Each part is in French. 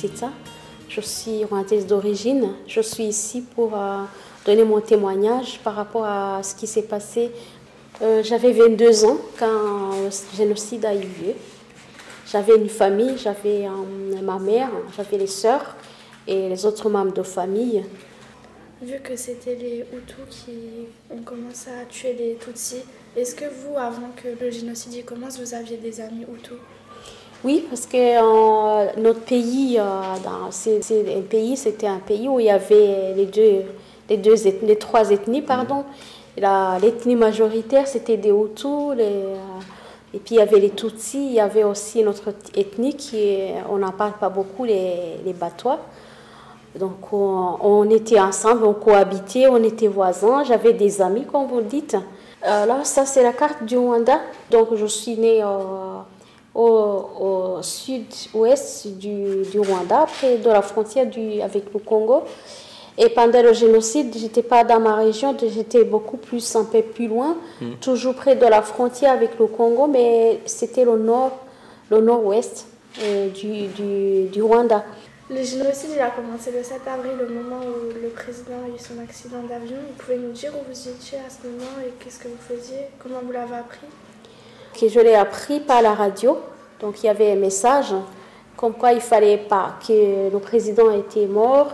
Sitsa. Je suis rwandaise d'origine. Je suis ici pour donner mon témoignage par rapport à ce qui s'est passé. J'avais 22 ans quand le génocide a eu lieu. J'avais une famille, j'avais ma mère, j'avais les sœurs et les autres membres de famille. Vu que c'était les Hutus qui ont commencé à tuer les Tutsis, est-ce que vous, avant que le génocide commence, vous aviez des amis Hutus? Oui, parce que notre pays, c'était un pays où il y avait les trois ethnies, pardon. L'ethnie majoritaire, c'était des Hutus, et puis il y avait les Tutsis, il y avait aussi notre ethnie on n'en parle pas beaucoup, les Batois. Donc on était ensemble, on cohabitait, on était voisins, j'avais des amis, comme vous le dites. Là, ça c'est la carte du Rwanda. Donc je suis née au sud-ouest du Rwanda, près de la frontière avec le Congo. Et pendant le génocide, je n'étais pas dans ma région, j'étais beaucoup plus, un peu plus loin, toujours près de la frontière avec le Congo, mais c'était le nord-ouest du Rwanda. Le génocide il a commencé le 7 avril, le moment où le président a eu son accident d'avion. Vous pouvez nous dire où vous étiez à ce moment et qu'est-ce que vous faisiez? Comment vous l'avez appris? Je l'ai appris par la radio. Donc il y avait un message comme quoi il ne fallait pas, que le président était mort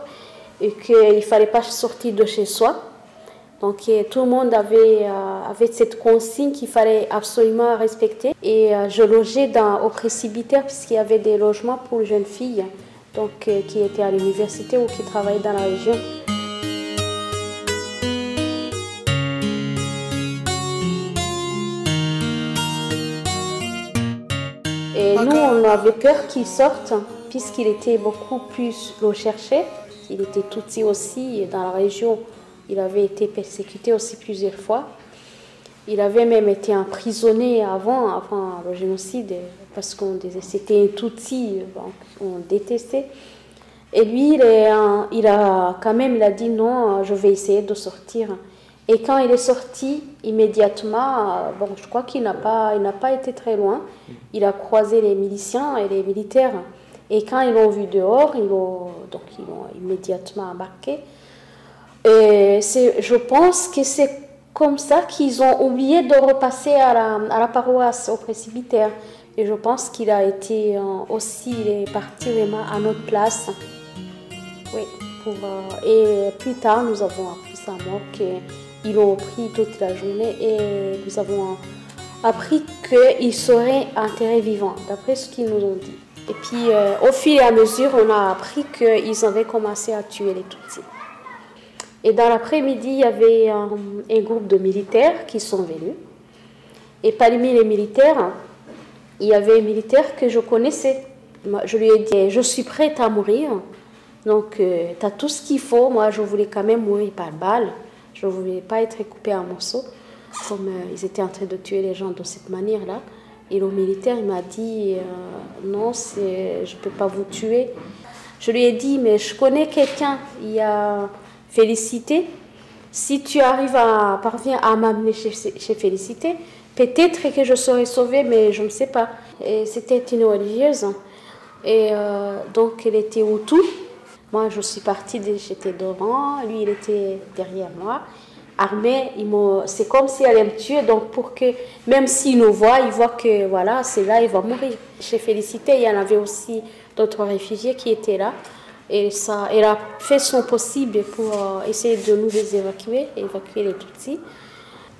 et qu'il ne fallait pas sortir de chez soi. Donc tout le monde avait cette consigne qu'il fallait absolument respecter. Et je logeais au presbytère puisqu'il y avait des logements pour les jeunes filles. Donc, qui étaient à l'université ou qui travaillaient dans la région. Et nous, on avait peur qu'il sorte, puisqu'il était beaucoup plus recherché. Il était Tutsi aussi, dans la région. Il avait été persécuté aussi plusieurs fois. Il avait même été emprisonné avant le génocide, parce qu'on disait que c'était un Tutsi, on détestait. Et lui, il a dit non, je vais essayer de sortir. Et quand il est sorti, immédiatement, je crois qu'il n'a pas été très loin. Il a croisé les miliciens et les militaires. Et quand ils l'ont vu dehors, ils l'ont immédiatement embarqué. Et je pense que c'est comme ça qu'ils ont oublié de repasser à la paroisse, au presbytère. Et je pense qu'il a été il est parti vraiment à notre place. Oui. Et plus tard, nous avons appris sa mort, qu'ils l'ont pris toute la journée et nous avons appris qu'il serait enterré vivant, d'après ce qu'ils nous ont dit. Et puis, au fil et à mesure, on a appris qu'ils avaient commencé à tuer les Tutsis. Et dans l'après-midi, il y avait un groupe de militaires qui sont venus. Et parmi les militaires, il y avait un militaire que je connaissais. Je lui ai dit, je suis prête à mourir. Donc, tu as tout ce qu'il faut. Moi, je voulais quand même mourir par balle. Je ne voulais pas être coupée en morceaux, comme ils étaient en train de tuer les gens de cette manière-là. Et le militaire, il m'a dit, non, je ne peux pas vous tuer. Je lui ai dit, mais je connais quelqu'un, il y a Félicité. Si tu parviens à m'amener chez Félicité, peut-être que je serai sauvée, mais je ne sais pas. Et c'était une religieuse. Et donc, elle était Hutu. Moi, je suis partie, j'étais devant, lui, il était derrière moi. Armé, c'est comme si elle allait me tuer, donc pour que, même s'il nous voit, il voit que voilà, c'est là, il va mourir. Chez Félicité, il y en avait aussi d'autres réfugiés qui étaient là. Et elle a fait son possible pour essayer de nous les évacuer les Tutsis.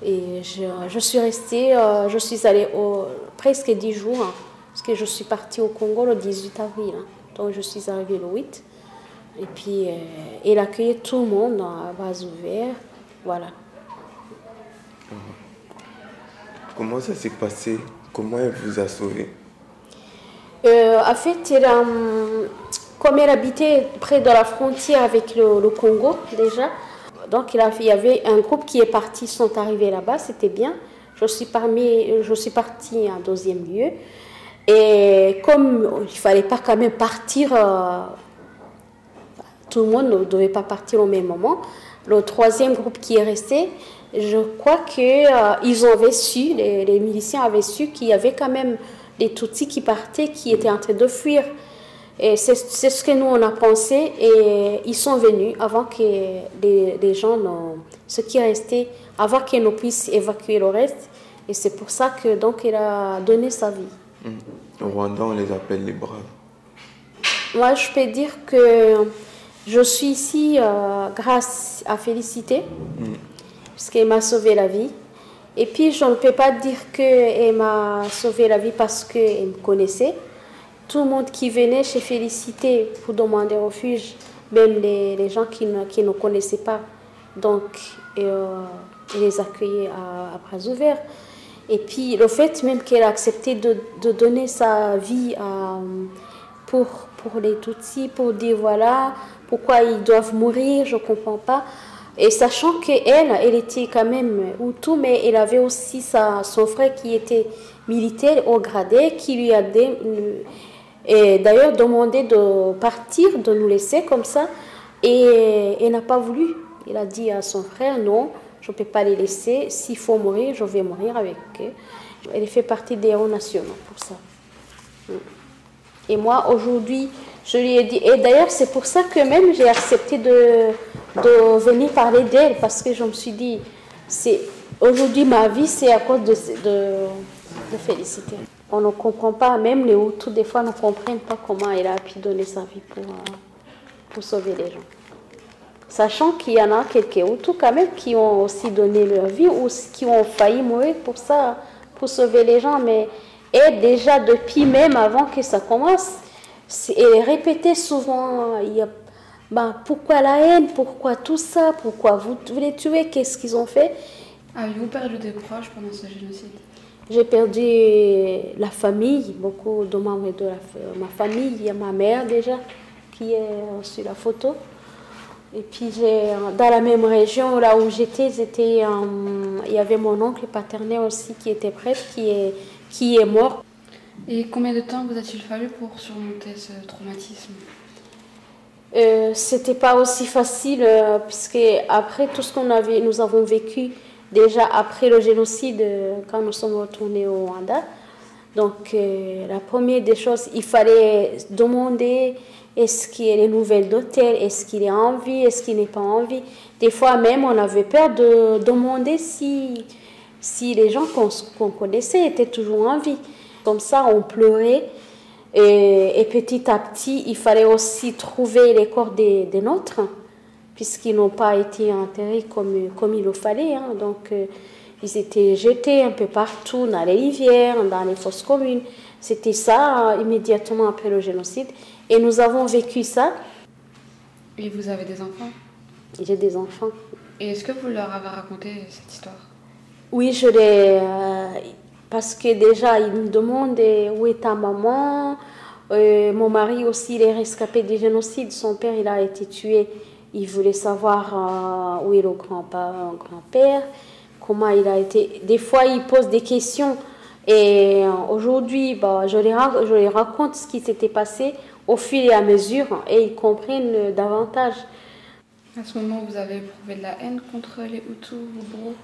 Et je suis restée, je suis allée presque 10 jours, parce que je suis partie au Congo le 18 avril. Donc je suis arrivée le 8. Et puis, elle accueillait tout le monde à bras ouverts. Voilà. Comment ça s'est passé? Comment elle vous a sauvé? En fait, comme elle habitait près de la frontière avec le Congo déjà, donc il y avait un groupe qui est parti, sont arrivés là-bas, c'était bien. Je suis partie en deuxième lieu. Et comme il ne fallait pas quand même partir, tout le monde ne devait pas partir au même moment. Le troisième groupe qui est resté, je crois qu'ils avaient su, les miliciens avaient su qu'il y avait quand même des Tutsis qui partaient, qui étaient en train de fuir. Et c'est ce que nous, on a pensé. Et ils sont venus avant que les gens, ceux qui restaient, avant que nous puissions évacuer le reste. Et c'est pour ça que donc il a donné sa vie. Au Rwanda, on les appelle les braves. Moi, je peux dire que je suis ici grâce à Félicité, puisqu'elle m'a sauvé la vie. Et puis, je ne peux pas dire qu'elle m'a sauvé la vie parce qu'elle me connaissait. Tout le monde qui venait chez Félicité pour demander refuge, même les gens qui ne connaissaient pas, donc elle les accueillait à bras ouverts. Et puis, le fait même qu'elle a accepté de donner sa vie pour les Tutsis, pour dire voilà, pourquoi ils doivent mourir, je ne comprends pas. Et sachant qu'elle était quand même Hutu, mais elle avait aussi son frère qui était militaire au gradé, qui lui a d'ailleurs demandé de partir, de nous laisser comme ça. Et elle n'a pas voulu. Il a dit à son frère, non, je ne peux pas les laisser. S'il faut mourir, je vais mourir avec eux. Elle fait partie des héros nationaux pour ça. Et moi, aujourd'hui, je lui ai dit, et d'ailleurs, c'est pour ça que même j'ai accepté de venir parler d'elle, parce que je me suis dit, aujourd'hui, ma vie, c'est à cause de Félicité. On ne comprend pas, même les Hutus, des fois, ne comprennent pas comment elle a pu donner sa vie pour sauver les gens. Sachant qu'il y en a quelques Hutus quand même qui ont aussi donné leur vie ou qui ont failli mourir pour ça, pour sauver les gens. Mais elle, déjà, depuis même avant que ça commence, elle répétait souvent, pourquoi la haine, pourquoi tout ça, pourquoi vous les tuez, qu'est-ce qu'ils ont fait. Avez-vous perdu des proches pendant ce génocide? J'ai perdu la famille, beaucoup de membres de ma famille. Il y a ma mère déjà qui est sur la photo. Et puis dans la même région là où j'étais, il y avait mon oncle paternel aussi qui était prêtre, qui est mort. Et combien de temps vous a-t-il fallu pour surmonter ce traumatisme? C'était pas aussi facile puisque après tout ce nous avons vécu déjà après le génocide quand nous sommes retournés au Rwanda. Donc la première des choses, il fallait demander est-ce qu'il y a des nouvelles d'hôtel, est-ce qu'il est en vie, est-ce qu'il n'est pas en vie. Des fois même on avait peur de demander si les gens qu'on connaissait étaient toujours en vie. Comme ça on pleurait et petit à petit il fallait aussi trouver les corps des nôtres puisqu'ils n'ont pas été enterrés comme il le fallait. Donc ils étaient jetés un peu partout, dans les rivières, dans les fosses communes. C'était ça immédiatement après le génocide. Et nous avons vécu ça. Et vous avez des enfants? J'ai des enfants. Et est-ce que vous leur avez raconté cette histoire? Oui, je l'ai... parce que déjà, ils me demandent où est ta maman. Mon mari aussi, il est rescapé du génocide. Son père, il a été tué. Il voulait savoir où est le grand-père. Comment il a été... Des fois, il pose des questions. Et aujourd'hui, je les raconte ce qui s'était passé au fil et à mesure. Et ils comprennent davantage. À ce moment, vous avez éprouvé de la haine contre les Hutus ou Bro?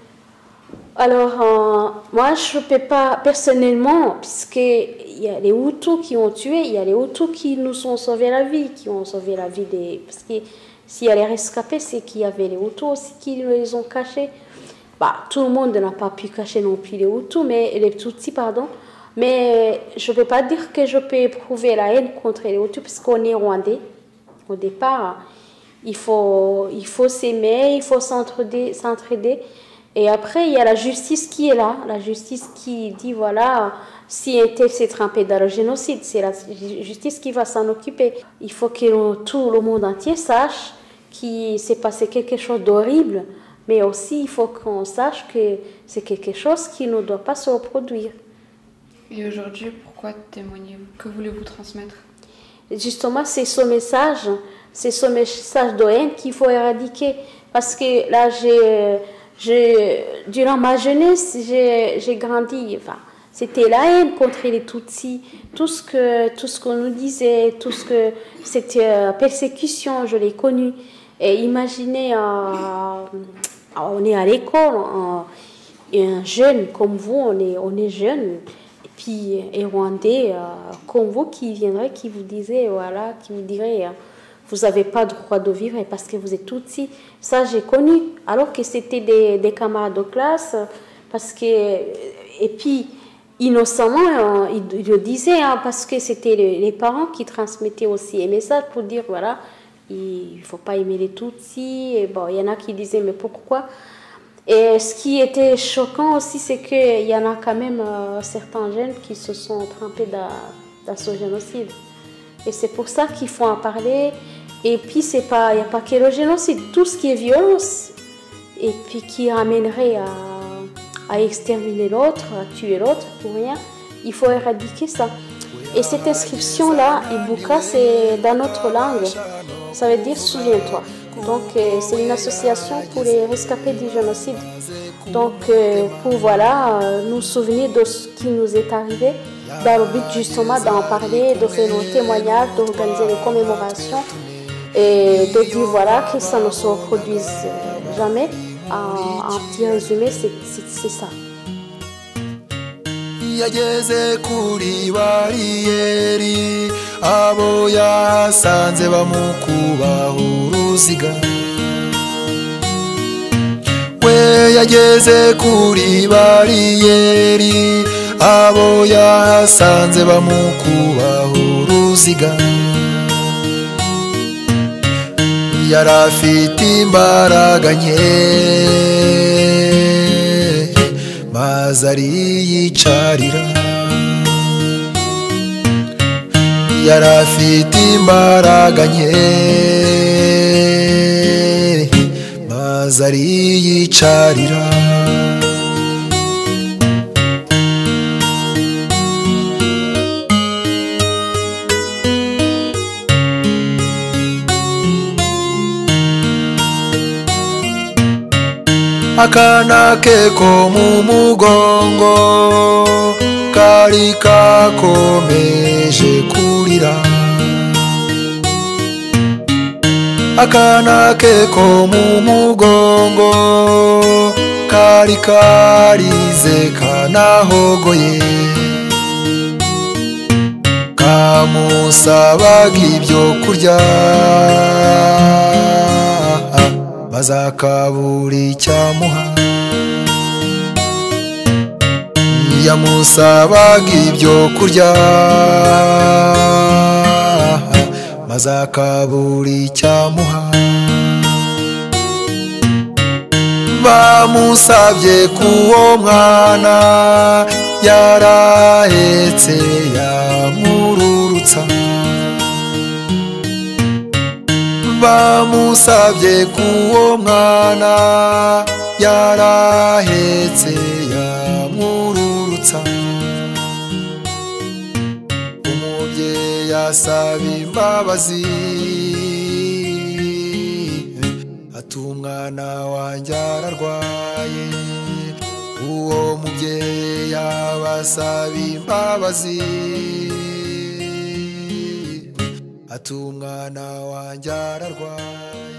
Alors, moi, je ne peux pas personnellement, puisqu'il y a les Hutus qui ont tué, il y a les Hutus qui nous ont sauvé la vie, qui ont sauvé la vie des... Parce que s'il y a les rescapés, c'est qu'il y avait les Hutus aussi qui les ont cachés. Tout le monde n'a pas pu cacher non plus les Hutus, les Tutsis, pardon. Mais je ne peux pas dire que je peux éprouver la haine contre les Hutus, puisqu'on est Rwandais. Au départ, il faut s'aimer, il faut s'entraider. Et après, il y a la justice qui est là. La justice qui dit, voilà, si un tel s'est trempé dans le génocide, c'est la justice qui va s'en occuper. Il faut que tout le monde entier sache qu'il s'est passé quelque chose d'horrible. Mais aussi, il faut qu'on sache que c'est quelque chose qui ne doit pas se reproduire. Et aujourd'hui, pourquoi témoignez-vous? Que voulez-vous transmettre? Justement, c'est ce message de haine qu'il faut éradiquer. Parce que là, durant ma jeunesse, j'ai grandi. C'était la haine contre les Tutsis. Tout ce qu'on nous disait, c'était persécution, je l'ai connu. Et imaginez, on est à l'école, et un jeune comme vous, on est jeune. Et puis et rwandais comme vous qui viendraient, qui vous disaient, voilà, qui vous diraient, vous n'avez pas le droit de vivre parce que vous êtes Tutsi. Ça, j'ai connu, alors que c'était des camarades de classe, parce que, et puis, innocemment, ils le disaient, parce que c'était les parents qui transmettaient aussi les messages pour dire, voilà, il ne faut pas aimer les Tutsis. Et bon, il y en a qui disaient, mais pourquoi? Et ce qui était choquant aussi, c'est qu'il y en a quand même certains jeunes qui se sont trempés dans ce génocide. Et c'est pour ça qu'il faut en parler. Et puis, il n'y a pas que le génocide, tout ce qui est violence, et puis qui ramènerait à exterminer l'autre, à tuer l'autre pour rien, il faut éradiquer ça. Et cette inscription-là, Ibuka, c'est dans notre langue, ça veut dire souviens-toi. Donc, c'est une association pour les rescapés du génocide. Donc, pour voilà, nous souvenir de ce qui nous est arrivé, dans le but justement d'en parler, de faire nos témoignages, d'organiser les commémorations et de dire voilà que ça ne se reproduise jamais. En petit résumé, c'est ça. Yageze kuri bariyeri abo yasanze bamukubaho uruziga we yageze kuri bariyeri abo yasanze bamukubaho uruziga yarafite imbaraga nke maze ariyicarira yarafite imbaraga nke maze ariyicarira akana ke ko mu mugongo kari kakomeje kurira akana ke ko mu mugongo kari karize kanahogoye kamusabaga ibyo kurya bazakabura icyamuha yamusabaga ibyo kurya bazakabura icyamuha bamusabye k'uwo mwana yarahetse yamururutsa bamusabye k'uwo mwana yarahetse yamururutsa umubyeyi asaba imbabazi ati umwana wanjye ararwaye uwo mubyeyi abasaba imbabazi ati umwana wanjye ararwaye